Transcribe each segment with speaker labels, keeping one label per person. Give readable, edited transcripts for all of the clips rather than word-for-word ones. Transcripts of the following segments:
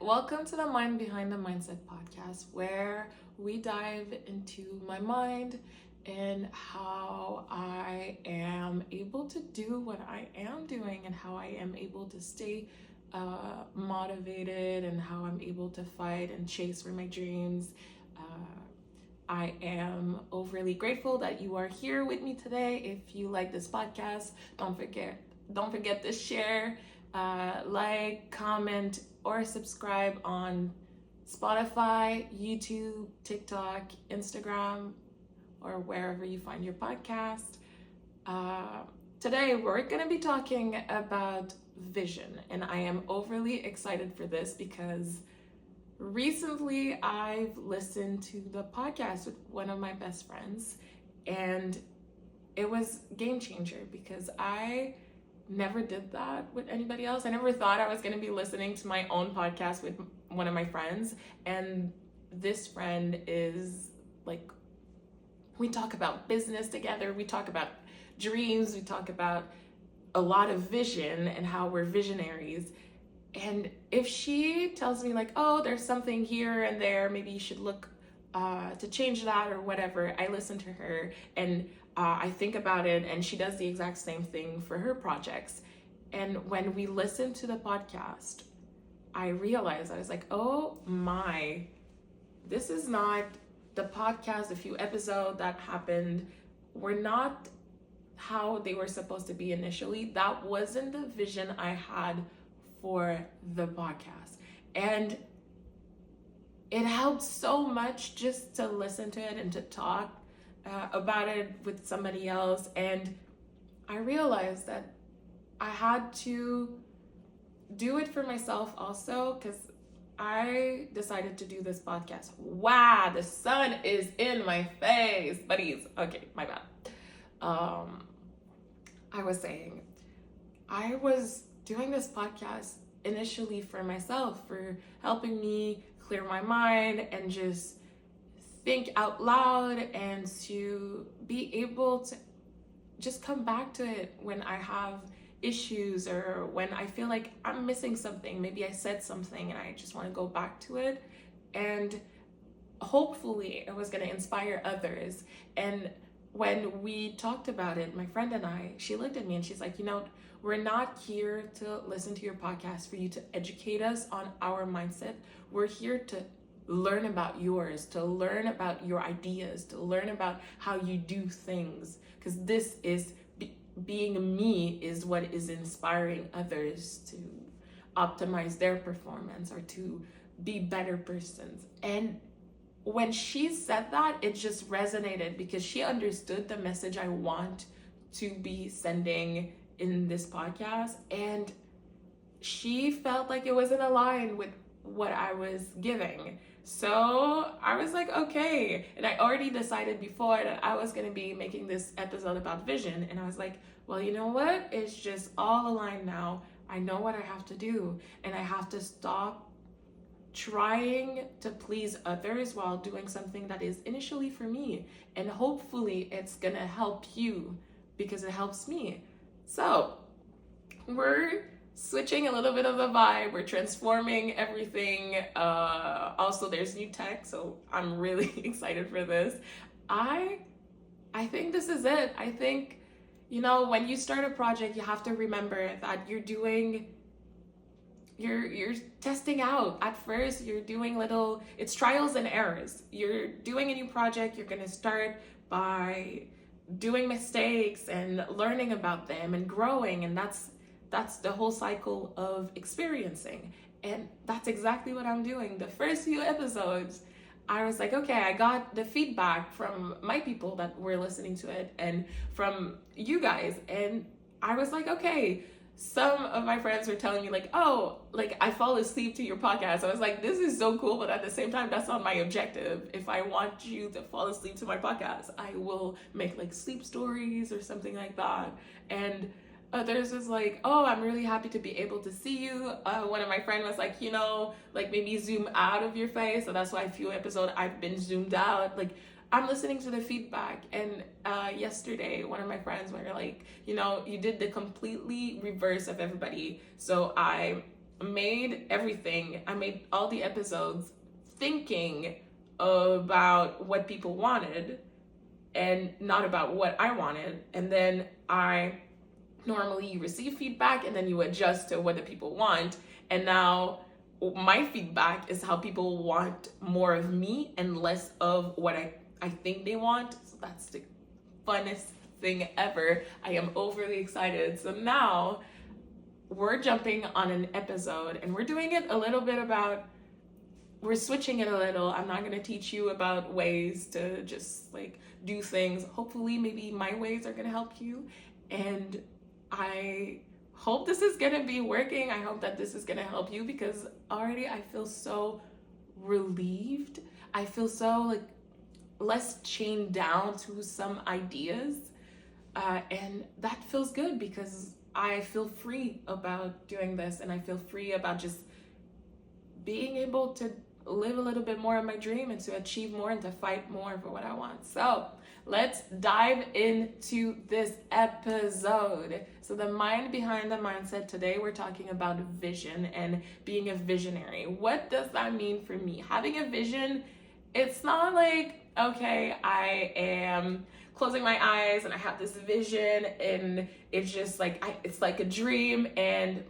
Speaker 1: welcome to the Mind Behind the Mindset podcast, where we dive into my mind and how I am able to do what I am doing and how I am able to stay motivated and how I'm able to fight and chase for my dreams. I am overly grateful that you are here with me today. If you like this podcast, don't forget to share, like, comment, or subscribe on Spotify, YouTube, TikTok, Instagram, or wherever you find your podcast. Today, we're going to be talking about vision, and I am overly excited for this because recently I've listened to the podcast with one of my best friends, and it was game changer because I never did that with anybody else. I never thought I was going to be listening to my own podcast with one of my friends, and this friend is like, we talk about business together, we talk about dreams, we talk about a lot of vision and how we're visionaries. And if she tells me like, oh, there's something here and there, maybe you should look to change that or whatever, I listen to her and I think about it, and she does the exact same thing for her projects. And when we listened to the podcast, I realized, I was like, oh my, this is not the podcast, a few episodes that happened were not how they were supposed to be initially. That wasn't the vision I had for the podcast. And it helped so much just to listen to it and to talk about it with somebody else. And I realized that I had to do it for myself also, because I decided to do this podcast. Wow, the sun is in my face, buddies. Okay, my bad. I was saying, I was doing this podcast initially for myself, for helping me clear my mind and just think out loud, and to be able to just come back to it when I have issues or when I feel like I'm missing something. Maybe I said something and I just want to go back to it, and hopefully it was going to inspire others. And when we talked about it, my friend and I, she looked at me and she's like, we're not here to listen to your podcast for you to educate us on our mindset. We're here to learn about yours, to learn about your ideas, to learn about how you do things. Because this is being me is what is inspiring others to optimize their performance or to be better persons. And when she said that, it just resonated because she understood the message I want to be sending in this podcast, and she felt like it wasn't aligned with what I was giving. So I was like, okay. And I already decided before that I was going to be making this episode about vision. And I was like, well, you know what? It's just all aligned now. I know what I have to do, and I have to stop trying to please others while doing something that is initially for me. And hopefully it's going to help you because it helps me. So we're switching a little bit of the vibe. We're transforming everything. Also, there's new tech, so I'm really excited for this. I think this is it. I think, when you start a project, you have to remember that you're testing out. At first, you're doing it's trials and errors. You're doing a new project. You're going to start by doing mistakes and learning about them and growing, and that's the whole cycle of experiencing. And that's exactly what I'm doing. The first few episodes, I was like, okay, I got the feedback from my people that were listening to it and from you guys, and I was like, okay. Some of my friends were telling me like, oh, like I fall asleep to your podcast. I was like, this is so cool, but at the same time, that's not my objective. If I want you to fall asleep to my podcast, I will make like sleep stories or something like that. And others was like, oh, I'm really happy to be able to see you. One of my friends was like, like maybe zoom out of your face. So that's why a few episodes I've been zoomed out. Like, I'm listening to the feedback, and yesterday one of my friends were like, you did the completely reverse of everybody. So I made everything. I made all the episodes thinking about what people wanted and not about what I wanted. And then I normally you receive feedback and then you adjust to what the people want. And now my feedback is how people want more of me and less of what I think they want. So that's the funnest thing ever. I am overly excited. So now we're jumping on an episode and we're doing it a little bit about, we're switching it a little. I'm not going to teach you about ways to just like do things. Hopefully, maybe my ways are going to help you. And I hope this is going to be working. I hope that this is going to help you, because already I feel so relieved. I feel so like less chained down to some ideas. And that feels good because I feel free about doing this, and I feel free about just being able to live a little bit more of my dream and to achieve more and to fight more for what I want. So let's dive into this episode. So the mind behind the mindset, today we're talking about vision and being a visionary. What does that mean for me? Having a vision, it's not like, okay, I am closing my eyes and I have this vision and it's just like, it's like a dream and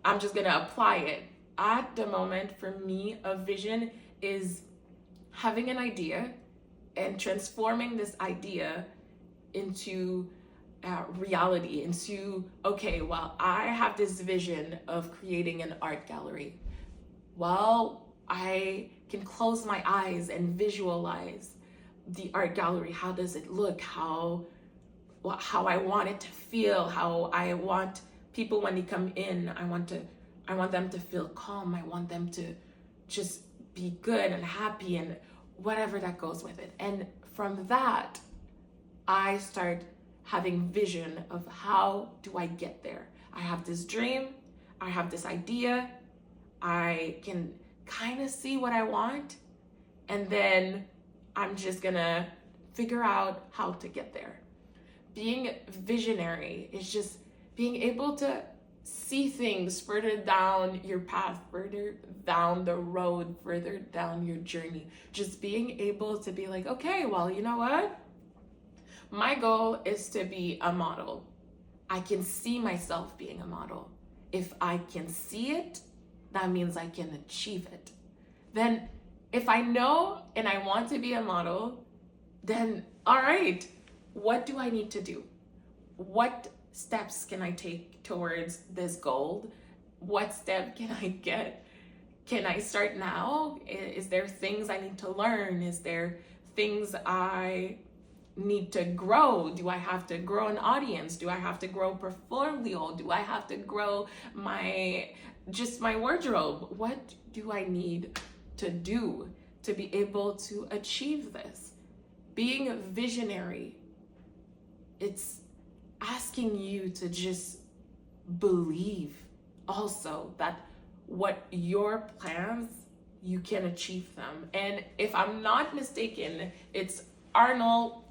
Speaker 1: I'm just gonna apply it. At the moment, for me, a vision is having an idea and transforming this idea into reality, into, okay, well, I have this vision of creating an art gallery. Well, I can close my eyes and visualize the art gallery. How does it look? How I want it to feel, how I want people when they come in, I want them to feel calm. I want them to just be good and happy and whatever that goes with it. And from that, I start having vision of how do I get there. I have this dream, I have this idea, I can kind of see what I want, and then I'm just gonna figure out how to get there. Being visionary is just being able to see things further down your path, further down the road, further down your journey. Just being able to be like, okay, well, you know what? My goal is to be a model. I can see myself being a model. If I can see it, that means I can achieve it. Then if I know and I want to be a model, then all right, what do I need to do? What steps can I take towards this goal? What step can I get? Can I start now? Is there things I need to learn? Is there things I need to grow? Do I have to grow an audience? Do I have to grow portfolio? Do I have to grow my wardrobe? What do I need to do to be able to achieve this? Being a visionary, it's asking you to just believe also that what your plans, you can achieve them. And if I'm not mistaken, it's Arnold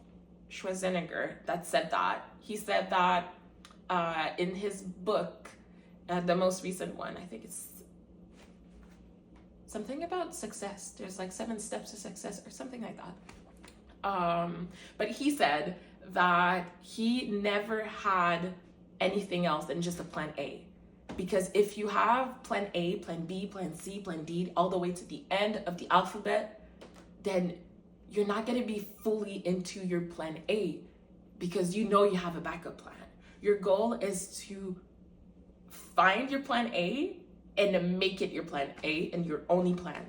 Speaker 1: Schwarzenegger that said that. He said that in his book, the most recent one, I think it's something about success. There's like 7 steps to success or something like that. But he said that he never had anything else than just a plan A. Because if you have plan A, plan B, plan C, plan D, all the way to the end of the alphabet, then you're not going to be fully into your plan A, because you know you have a backup plan. Your goal is to find your plan A and to make it your plan A and your only plan.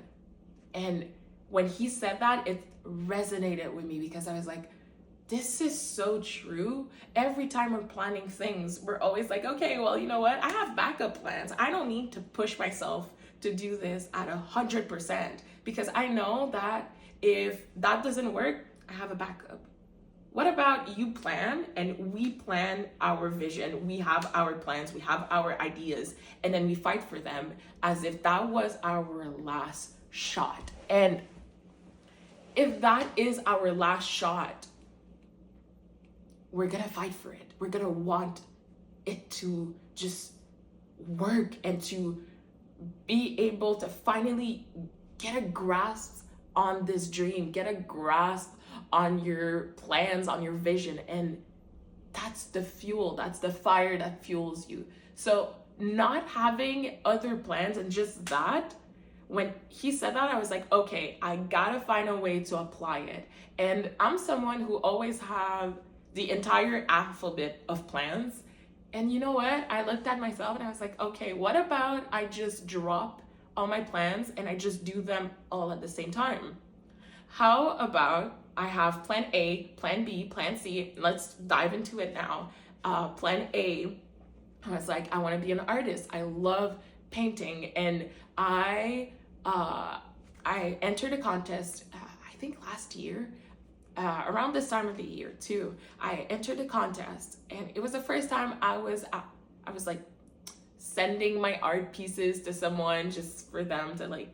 Speaker 1: And when he said that, it resonated with me, because I was like, this is so true. Every time we're planning things, we're always like, okay, well, you know what? I have backup plans. I don't need to push myself to do this at 100%, because I know that if that doesn't work, I have a backup. What about you plan and we plan our vision? We have our plans, we have our ideas, and then we fight for them as if that was our last shot. And if that is our last shot, we're gonna fight for it. We're gonna want it to just work and to be able to finally get a grasp on this dream, get a grasp on your plans, on your vision. And that's the fuel, that's the fire that fuels you. So not having other plans and just that, when he said that, I was like, okay, I gotta find a way to apply it. And I'm someone who always have the entire alphabet of plans. And you know what? I looked at myself and I was like, okay, what about I just drop all my plans and I just do them all at the same time? How about I have plan A, plan B, plan C? Let's dive into it now. Plan A, I was like, I want to be an artist. I love painting, and I entered a contest. I think last year, around this time of the year too. I entered a contest, and it was the first time I was like sending my art pieces to someone just for them to like,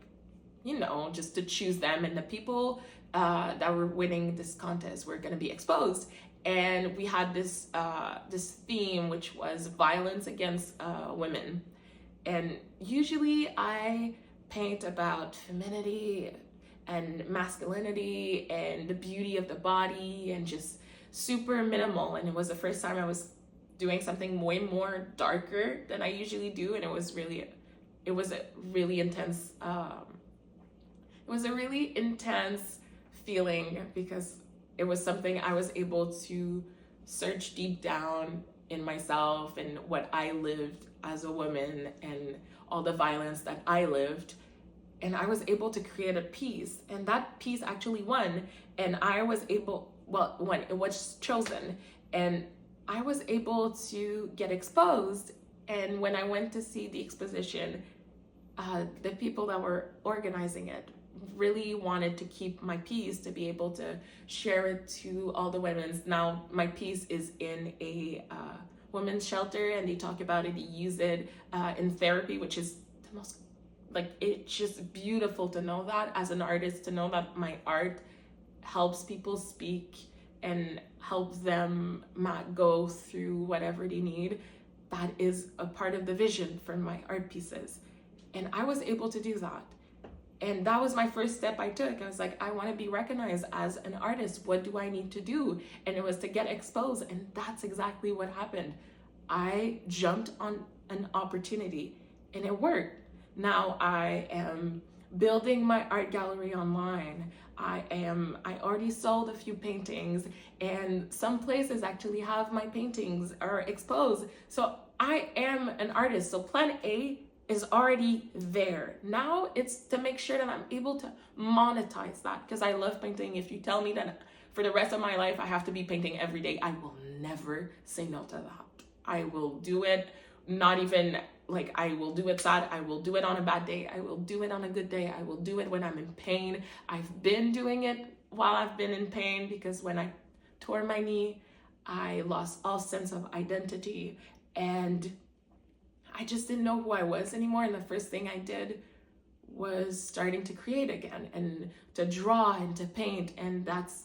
Speaker 1: just to choose them, and the people that were winning this contest were going to be exposed. And we had this theme, which was violence against women. And usually I paint about femininity and masculinity and the beauty of the body and just super minimal. And it was the first time I was doing something way more darker than I usually do, and it was a really intense feeling, because it was something I was able to search deep down in myself and what I lived as a woman and all the violence that I lived. And I was able to create a piece, and that piece actually won. And I was able, when it was chosen, and I was able to get exposed. And when I went to see the exposition, the people that were organizing it really wanted to keep my piece to be able to share it to all the women. Now my piece is in a women's shelter, and they talk about it, they use it in therapy, which is the most, like, it's just beautiful to know that as an artist, to know that my art helps people speak and helps them go through whatever they need. That is a part of the vision for my art pieces. And I was able to do that. And that was my first step I took. I was like, I want to be recognized as an artist. What do I need to do? And it was to get exposed. And that's exactly what happened. I jumped on an opportunity and it worked. Now I am building my art gallery online. I already sold a few paintings, and some places actually have my paintings are exposed. So I am an artist. So plan A is already there. Now it's to make sure that I'm able to monetize that, because I love painting. If you tell me that for the rest of my life I have to be painting every day, I will never say no to that. I will do it, not even like I will do it sad, I will do it on a bad day, I will do it on a good day, I will do it when I'm in pain. I've been doing it while I've been in pain, because when I tore my knee, I lost all sense of identity, and I just didn't know who I was anymore. And the first thing I did was starting to create again and to draw and to paint. And that's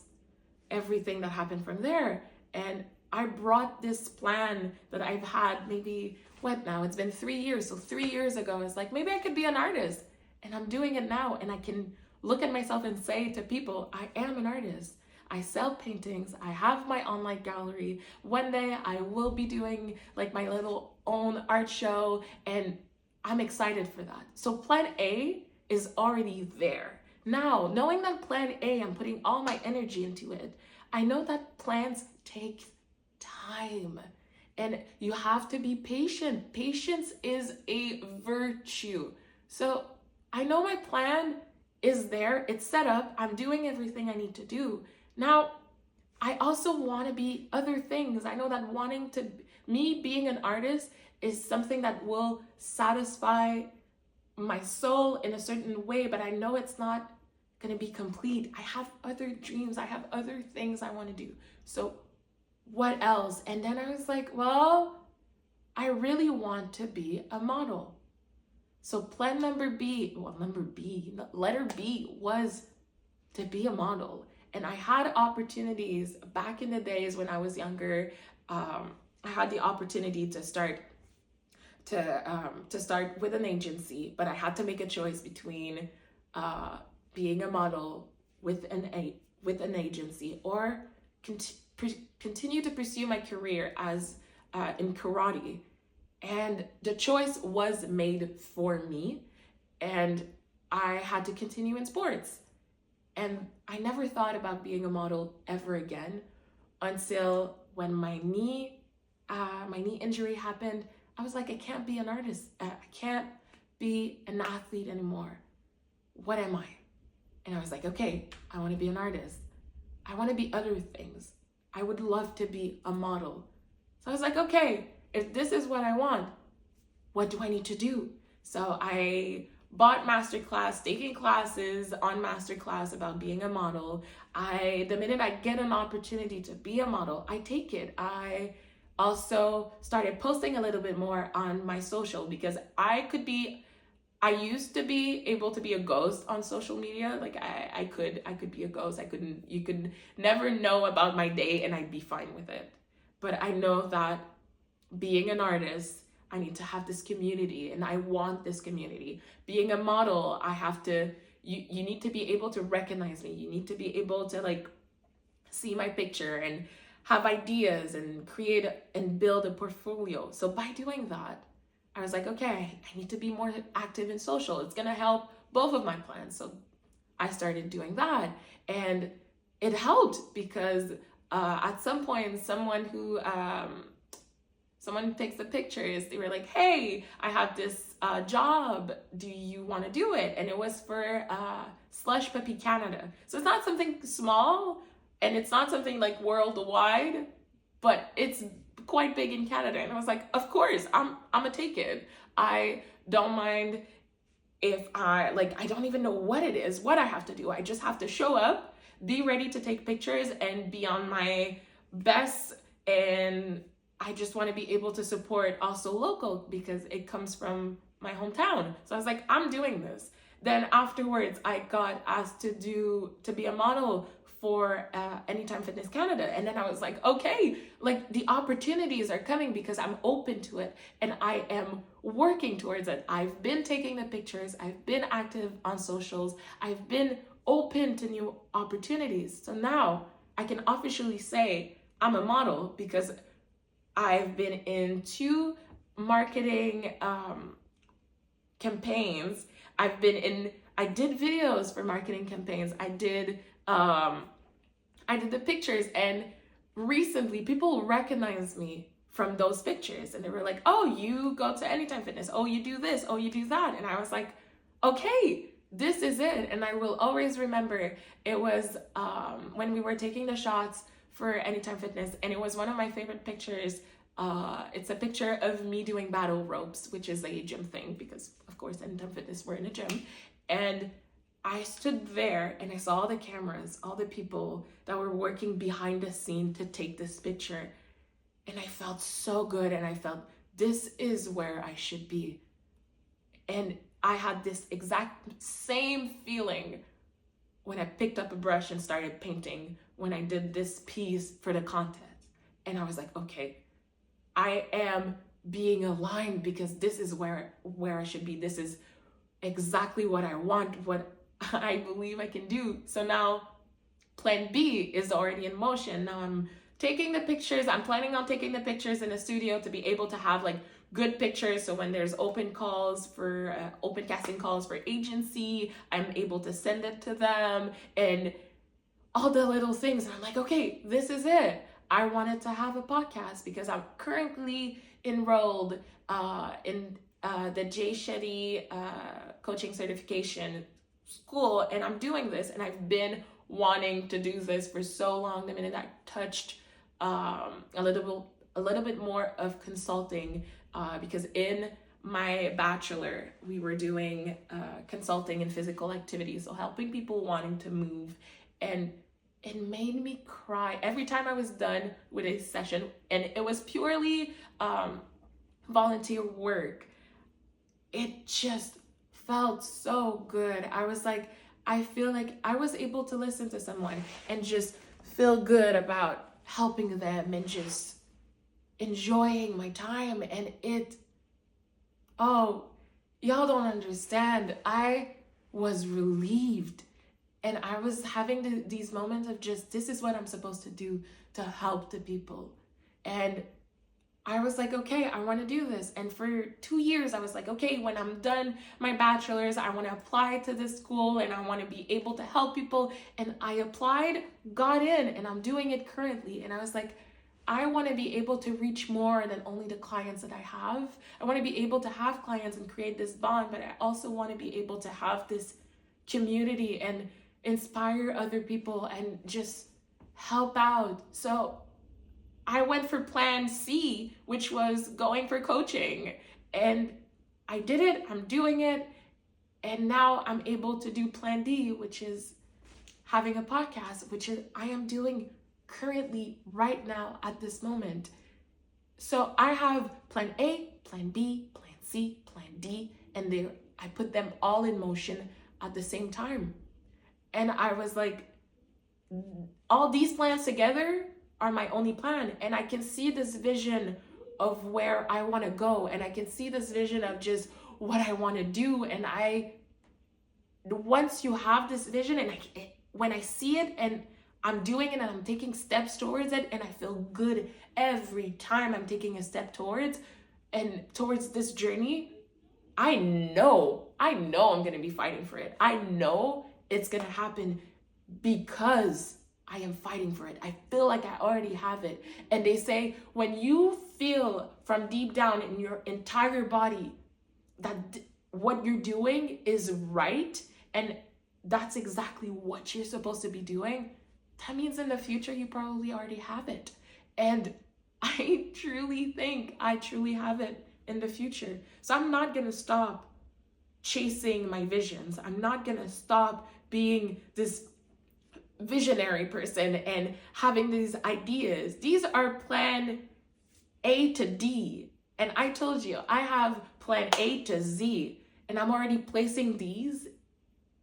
Speaker 1: everything that happened from there. And I brought this plan that I've had maybe, it's been 3 years. So 3 years ago, I was like, maybe I could be an artist. And I'm doing it now. And I can look at myself and say to people, I am an artist. I sell paintings. I have my online gallery. One day I will be doing like my little own art show, and I'm excited for that. So plan A is already there. Now, knowing that plan A, I'm putting all my energy into it. I know that plans take time, and you have to be patient. Patience is a virtue. So I know my plan is there. It's set up. I'm doing everything I need to do. Now, I also want to be other things. I know that me being an artist is something that will satisfy my soul in a certain way, but I know it's not going to be complete. I have other dreams. I have other things I want to do. So what else? And then I was like, well, I really want to be a model. So letter B was to be a model. And I had opportunities back in the days when I was younger. I had the opportunity to start to start with an agency, but I had to make a choice between being a model with an agency, or continue to pursue my career as in karate. And the choice was made for me, and I had to continue in sports. And I never thought about being a model ever again until when my knee injury happened. I was like, I can't be an artist. I can't be an athlete anymore. What am I? And I was like, okay, I want to be an artist. I want to be other things. I would love to be a model. So I was like, okay, if this is what I want, what do I need to do? So I bought masterclass, taking classes on masterclass about being a model. The minute I get an opportunity to be a model, I take it. I also started posting a little bit more on my social, because I used to be able to be a ghost on social media. Like I could be a ghost. You could never know about my day and I'd be fine with it. But I know that being an artist, I need to have this community, and I want this community. Being a model, you need to be able to recognize me. You need to be able to like see my picture and have ideas and create and build a portfolio. So by doing that, I was like, okay, I need to be more active in social. It's gonna help both of my plans. So I started doing that, and it helped because at some point, someone takes the pictures. They were like, hey, I have this job. Do you want to do it? And it was for Slush Puppy Canada. So it's not something small, and it's not something like worldwide, but it's quite big in Canada. And I was like, of course, I'm gonna take it. I don't mind if I don't even know what it is, what I have to do. I just have to show up, be ready to take pictures, and be on my best. And I just want to be able to support also local, because it comes from my hometown. So I was like, I'm doing this. Then afterwards, I got asked to be a model for Anytime Fitness Canada. And then I was like, okay, like the opportunities are coming because I'm open to it and I am working towards it. I've been taking the pictures. I've been active on socials. I've been open to new opportunities. So now I can officially say I'm a model, because I've been in 2 marketing campaigns. I did videos for marketing campaigns. I did the pictures, and recently people recognized me from those pictures, and they were like, oh, you go to Anytime Fitness. Oh, you do this. Oh, you do that. And I was like, okay, this is it. And I will always remember it was when we were taking the shots for Anytime Fitness, and it was one of my favorite pictures. It's a picture of me doing battle ropes, which is a gym thing, because of course Anytime Fitness, we're in a gym. And I stood there and I saw all the cameras, all the people that were working behind the scene to take this picture. And I felt so good, and I felt this is where I should be. And I had this exact same feeling when I picked up a brush and started painting, when I did this piece for the contest. And I was like, okay, I am being aligned, because this is where I should be. This is exactly what I want, what I believe I can do. So now plan B is already in motion. Now I'm taking the pictures. I'm planning on taking the pictures in a studio to be able to have like good pictures. So when there's open casting calls for agency, I'm able to send it to them, and all the little things. And I'm like, okay, this is it. I wanted to have a podcast because I'm currently enrolled in the Jay Shetty coaching certification school, and I'm doing this, and I've been wanting to do this for so long. The minute I touched a little bit more of consulting, because in my bachelor we were doing consulting in physical activity, so helping people wanting to move, and it made me cry every time I was done with a session, and it was purely volunteer work. It just felt so good. I was like, I feel like I was able to listen to someone and just feel good about helping them and just enjoying my time. And it Oh, y'all don't understand. I was relieved. And I was having these moments of just, this is what I'm supposed to do to help the people. And I was like, okay, I want to do this. And for 2 years, I was like, okay, when I'm done my bachelor's, I want to apply to this school and I want to be able to help people. And I applied, got in, and I'm doing it currently. And I was like, I want to be able to reach more than only the clients that I have. I want to be able to have clients and create this bond, but I also want to be able to have this community and inspire other people and just help out. So I went for plan C, which was going for coaching. And I did it, I'm doing it. And now I'm able to do plan D, which is having a podcast, which is I am doing currently right now at this moment. So I have plan A, plan B, plan C, plan D, and I put them all in motion at the same time. And I was like, all these plans together are my only plan. And I can see this vision of where I want to go. And I can see this vision of just what I want to do. And once you have this vision, and when I see it and I'm doing it and I'm taking steps towards it, and I feel good every time I'm taking a step towards this journey, I know I'm going to be fighting for it. I know it's going to happen because I am fighting for it. I feel like I already have it. And they say when you feel from deep down in your entire body that what you're doing is right, and that's exactly what you're supposed to be doing, that means in the future you probably already have it. And I truly think I truly have it in the future. So I'm not going to stop chasing my visions. I'm not going to stop being this visionary person and having these ideas. These are plan A to D. And I told you, I have plan A to Z. And I'm already placing these.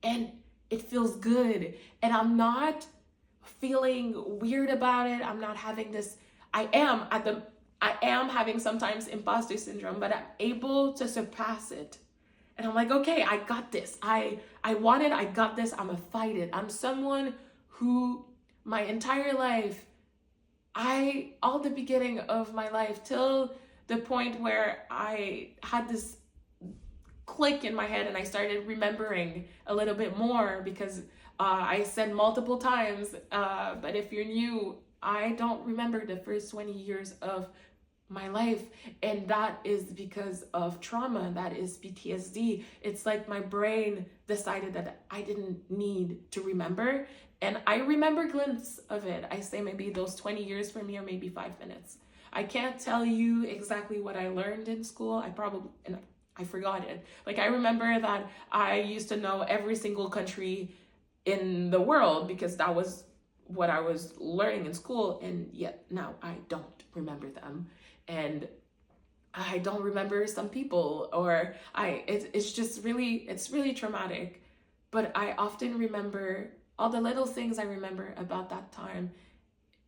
Speaker 1: And it feels good. And I'm not feeling weird about it. I'm not having this, I am having sometimes imposter syndrome, but I'm able to surpass it. And I'm like, okay, I got this. I want it, I got this, I'm gonna fight it. I'm someone who my entire life, all the beginning of my life till the point where I had this click in my head and I started remembering a little bit more because I said multiple times, but if you're new, I don't remember the first 20 years of my life, and that is because of trauma. That is PTSD. It's like my brain decided that I didn't need to remember, and I remember glimpses of it. I say maybe those 20 years for me, or maybe 5 minutes. I can't tell you exactly what I learned in school. I forgot it. Like, I remember that I used to know every single country in the world because that was what I was learning in school, and yet now I don't remember them. And I don't remember some people, or it's really traumatic. But I often remember all the little things I remember about that time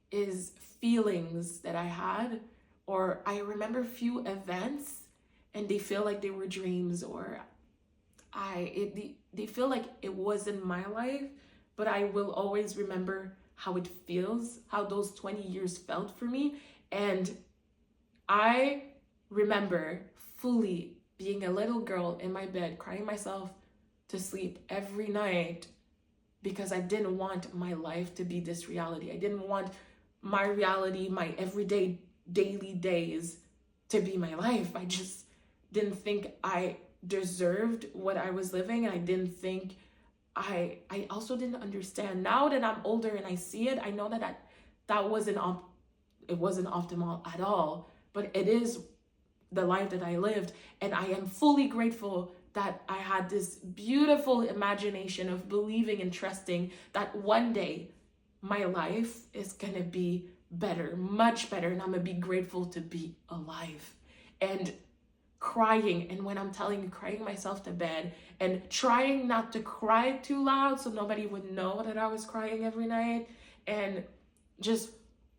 Speaker 1: is feelings that I had, or I remember few events and they feel like they were dreams, or they feel like it wasn't my life, but I will always remember how it feels, how those 20 years felt for me. And I remember fully being a little girl in my bed, crying myself to sleep every night because I didn't want my life to be this reality. I didn't want my reality, my everyday, daily days to be my life. I just didn't think I deserved what I was living. And I didn't think, I also didn't understand. Now that I'm older and I see it, I know that wasn't optimal at all. But it is the life that I lived, and I am fully grateful that I had this beautiful imagination of believing and trusting that one day my life is gonna be better, much better, and I'm gonna be grateful to be alive. And crying, and when I'm telling you, crying myself to bed and trying not to cry too loud so nobody would know that I was crying every night, and just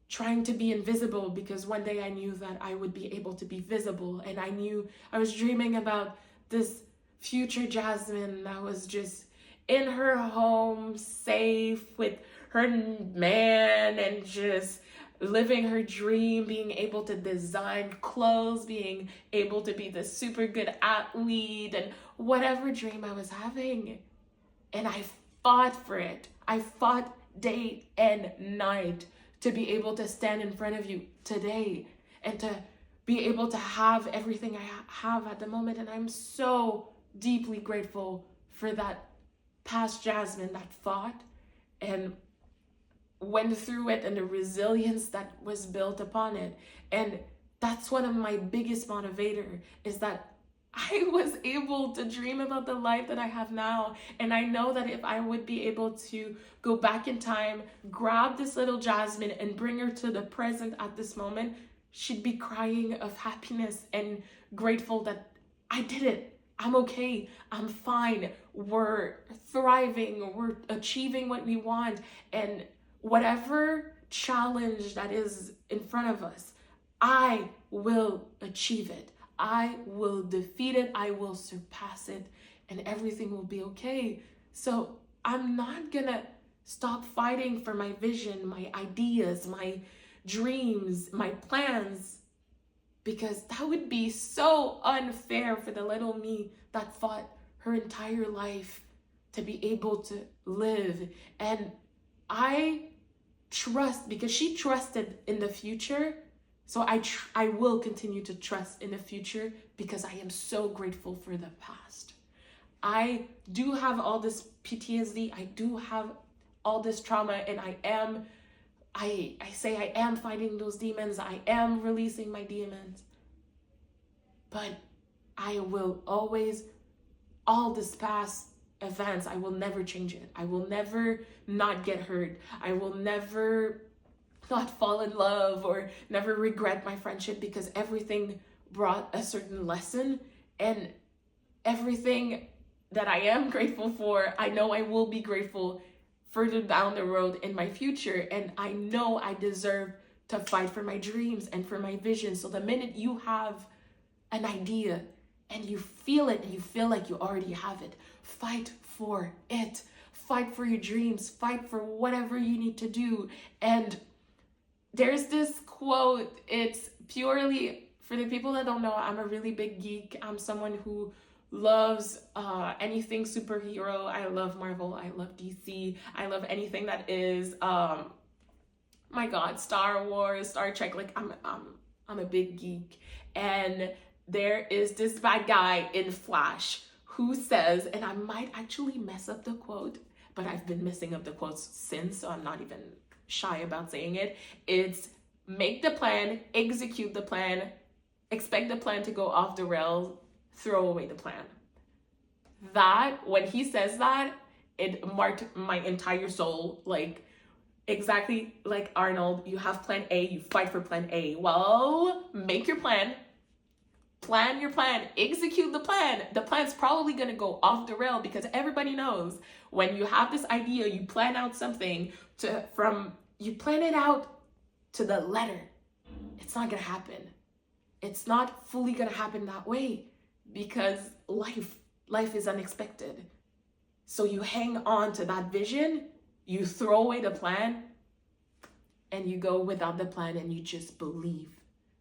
Speaker 1: trying to be invisible, because one day I knew that I would be able to be visible. And I knew I was dreaming about this future Jasmine that was just in her home, safe with her man, and just living her dream, being able to design clothes, being able to be the super good athlete, and whatever dream I was having. And I fought for it. I fought day and night to be able to stand in front of you today and to be able to have everything I have at the moment. And I'm so deeply grateful for that past Jasmine that fought and went through it, and the resilience that was built upon it. And that's one of my biggest motivator, is that I was able to dream about the life that I have now. And I know that if I would be able to go back in time, grab this little Jasmine and bring her to the present at this moment, she'd be crying of happiness and grateful that I did it. I'm okay. I'm fine. We're thriving. We're achieving what we want. And whatever challenge that is in front of us, I will achieve it. I will defeat it. I will surpass it, and everything will be okay. So I'm not gonna stop fighting for my vision, my ideas, my dreams, my plans, because that would be so unfair for the little me that fought her entire life to be able to live. And I trust, because she trusted in the future. So I will continue to trust in the future, because I am so grateful for the past. I do have all this PTSD. I do have all this trauma, and I say I am fighting those demons. I am releasing my demons. But I will always, all this past events, I will never change it. I will never not get hurt. I will never not fall in love or never regret my friendship, because everything brought a certain lesson. And everything that I am grateful for, I know I will be grateful further down the road in my future. And I know I deserve to fight for my dreams and for my vision. So the minute you have an idea and you feel it and you feel like you already have it, fight for it. Fight for your dreams. Fight for whatever you need to do. And there's this quote, it's purely, for the people that don't know, I'm a really big geek. I'm someone who loves anything superhero. I love Marvel. I love DC. I love anything that is, my God, Star Wars, Star Trek. Like I'm a big geek. And there is this bad guy in Flash who says, and I might actually mess up the quote, but I've been messing up the quotes since, so I'm not even shy about saying it. It's make the plan, execute the plan, expect the plan to go off the rails, throw away the plan. That, when he says that, it marked my entire soul. Like, exactly like Arnold, you have plan A, you fight for plan A. Well, make your plan your plan, execute the plan. The plan's probably gonna go off the rail, because everybody knows when you have this idea, you plan out something you plan it out to the letter. It's not gonna happen. It's not fully gonna happen that way, because life is unexpected. So you hang on to that vision, you throw away the plan, and you go without the plan, and you just believe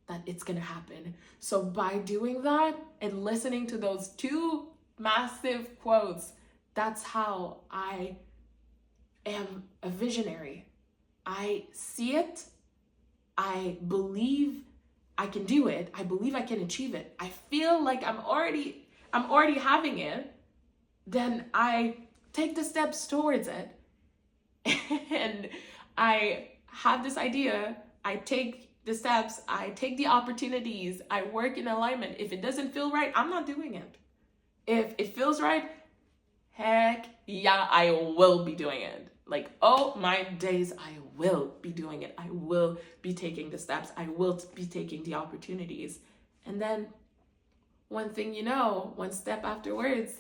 Speaker 1: that it's gonna happen. So by doing that and listening to those two massive quotes, that's how I am a visionary. I see it. I believe I can do it. I believe I can achieve it. I feel like I'm already having it. Then I take the steps towards it. And I have this idea. I take the steps. I take the opportunities. I work in alignment. If it doesn't feel right, I'm not doing it. If it feels right, heck yeah, I will be doing it. Like, oh my days, I will be doing it. I will be taking the steps. I will be taking the opportunities. And then one thing you know, one step afterwards,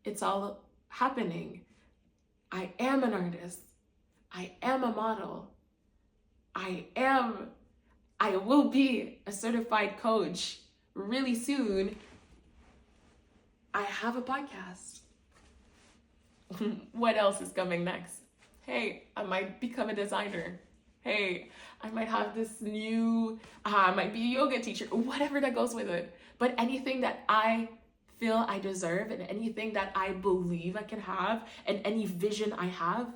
Speaker 1: it's all happening. I am an artist. I am a model. I will be a certified coach really soon. I have a podcast. What else is coming next? Hey, I might become a designer. Hey, I might have this new, I might be a yoga teacher, whatever that goes with it. But anything that I feel I deserve and anything that I believe I can have and any vision I have,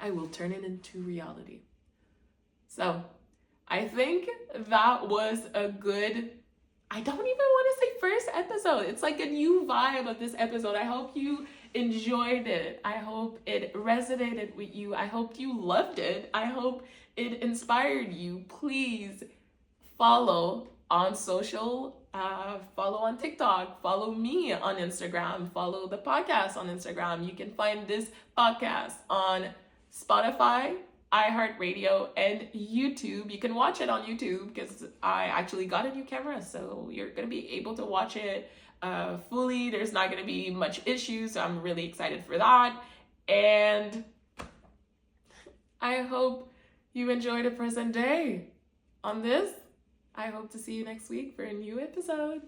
Speaker 1: I will turn it into reality. So I think that was a good, I don't even want to say first episode. It's like a new vibe of this episode. I hope you enjoyed it. I hope it resonated with you. I hope you loved it. I hope it inspired you. Please follow on social, follow on TikTok, follow me on Instagram, follow the podcast on Instagram. You can find this podcast on Spotify, iHeartRadio, and YouTube. You can watch it on YouTube because I actually got a new camera, so you're gonna be able to watch it fully. There's not gonna be much issues, so I'm really excited for that. And I hope you enjoyed the present day on this. I hope to see you next week for a new episode.